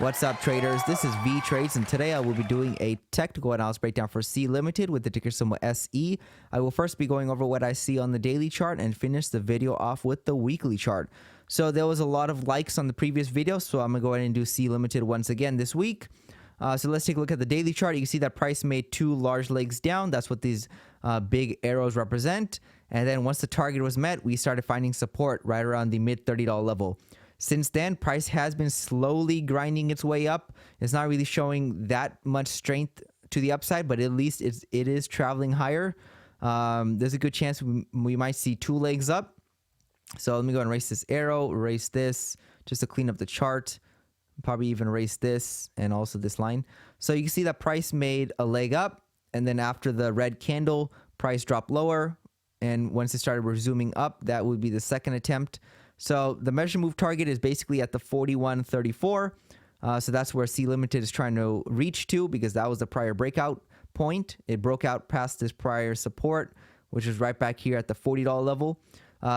What's up, traders? This is Vee Trades, and today I will be doing a technical analysis breakdown for C Limited with the ticker symbol SE. I will first be going over what I see on the daily chart and finish the video off with the weekly chart. So there was a lot of likes on the previous video, so I'm going to go ahead and do C Limited once again this week. So let's take a look at the daily chart. You can see that price made two large legs down. That's what these big arrows represent. And then once the target was met, we started finding support right around the mid $30 level. Since then, price has been slowly grinding its way up. It's not really showing that much strength to the upside, but at least it is traveling higher. There's a good chance we might see two legs up. So let me go and erase this arrow, erase this, just to clean up the chart. Probably even erase this and also this line. So you can see that price made a leg up, and then after the red candle, price dropped lower. And once it started resuming up, that would be the second attempt. So the measure move target is basically at the 41.34. So that's where C Limited is trying to reach to, because that was the prior breakout point. It broke out past this prior support, which is right back here at the $40 level.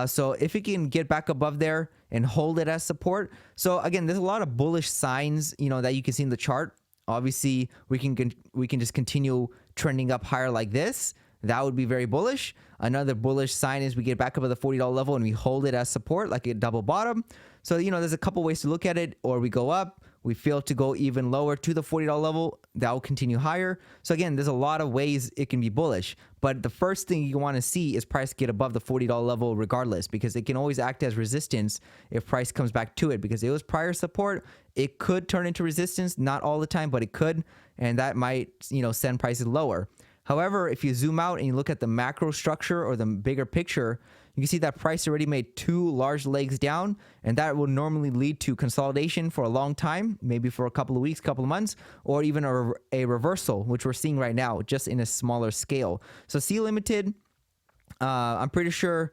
So if it can get back above there and hold it as support. So again, there's a lot of bullish signs, that you can see in the chart. Obviously, we can just continue trending up higher like this. That would be very bullish. Another bullish sign is we get back up at the $40 level and we hold it as support, like a double bottom. So, there's a couple ways to look at it. Or we go up, we fail to go even lower to the $40 level, that will continue higher. So again, there's a lot of ways it can be bullish. But the first thing you want to see is price get above the $40 level regardless, because it can always act as resistance if price comes back to it, because it was prior support. It could turn into resistance, not all the time, but it could. And that might, send prices lower. However, if you zoom out and you look at the macro structure or the bigger picture, you can see that price already made two large legs down, and that will normally lead to consolidation for a long time, maybe for a couple of weeks, couple of months, or even a reversal, which we're seeing right now, just in a smaller scale. So C Limited, I'm pretty sure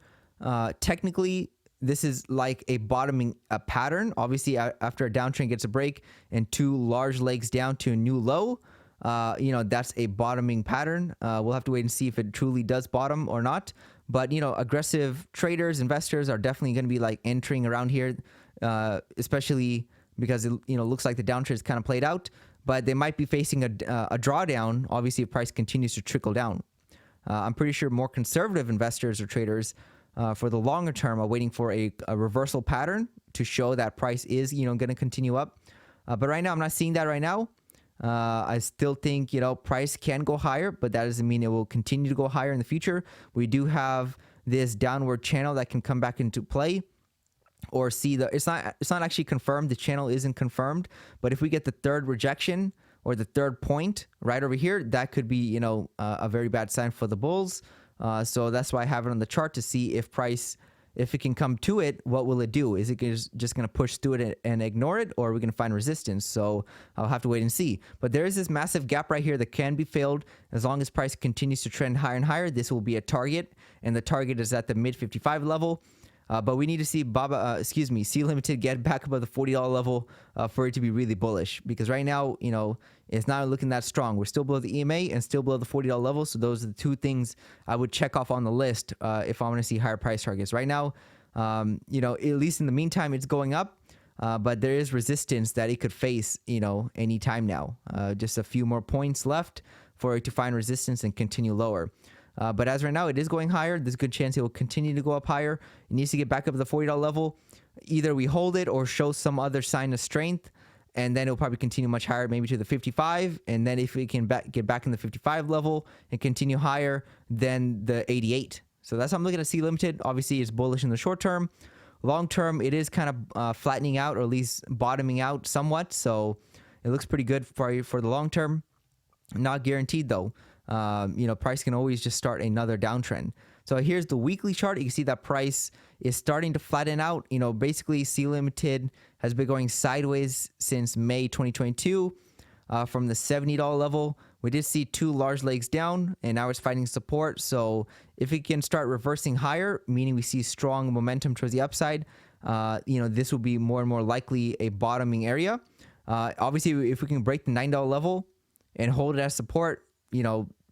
technically this is like a bottoming pattern. Obviously, after a downtrend gets a break and two large legs down to a new low, that's a bottoming pattern. We'll have to wait and see if it truly does bottom or not. But, aggressive traders, investors are definitely going to be like entering around here, especially because it, looks like the downtrend is kind of played out. But they might be facing a drawdown, obviously, if price continues to trickle down. I'm pretty sure more conservative investors or traders for the longer term are waiting for a reversal pattern to show that price is, going to continue up. But right now, I'm not seeing that right now. I still think, price can go higher, but that doesn't mean it will continue to go higher in the future. We do have this downward channel that can come back into play, or see it's not actually confirmed. The channel isn't confirmed, but if we get the third rejection or the third point right over here, that could be, a very bad sign for the bulls. So that's why I have it on the chart to see if price, if it can come to it, what will it do? Is it just going to push through it and ignore it, or are we going to find resistance? So I'll have to wait and see. But there is this massive gap right here that can be filled. As long as price continues to trend higher and higher, this will be a target, and the target is at the mid 55 level. But we need to see C Limited get back above the $40 level for it to be really bullish. Because right now, it's not looking that strong. We're still below the EMA and still below the $40 level. So those are the two things I would check off on the list if I want to see higher price targets. Right now, at least in the meantime, it's going up. But there is resistance that it could face, any time now. Just a few more points left for it to find resistance and continue lower. But as right now, it is going higher. There's a good chance it will continue to go up higher. It needs to get back up to the $40 level. Either we hold it or show some other sign of strength, and then it'll probably continue much higher, maybe to the 55. And then if we can get back in the 55 level and continue higher, then the 88. So that's how I'm looking at C Limited. Obviously, it's bullish in the short term. Long term, it is kind of flattening out, or at least bottoming out somewhat. So it looks pretty good for the long term. Not guaranteed, though. Price can always just start another downtrend. So here's the weekly chart. You can see that price is starting to flatten out. Basically, C Limited has been going sideways since May 2022 from the $70 level. We did see two large legs down, and now it's finding support. So if it can start reversing higher, meaning we see strong momentum towards the upside, this will be more and more likely a bottoming area. Obviously, if we can break the $9 level and hold it as support,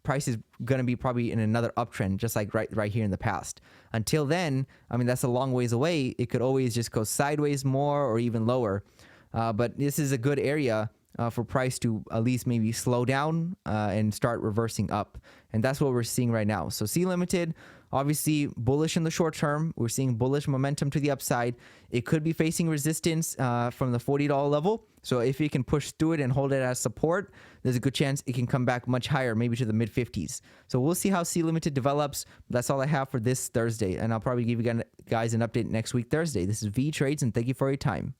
price is going to be probably in another uptrend, just like right here in the past. Until then, that's a long ways away. It could always just go sideways more or even lower. But this is a good area for price to at least maybe slow down and start reversing up. And that's what we're seeing right now. So C Limited, obviously bullish in the short term. We're seeing bullish momentum to the upside. It could be facing resistance from the $40 level. So if it can push through it and hold it as support, there's a good chance it can come back much higher, maybe to the mid 50s. So we'll see how C Limited develops. That's all I have for this Thursday. And I'll probably give you guys an update next week, Thursday. This is Vee Trades, and thank you for your time.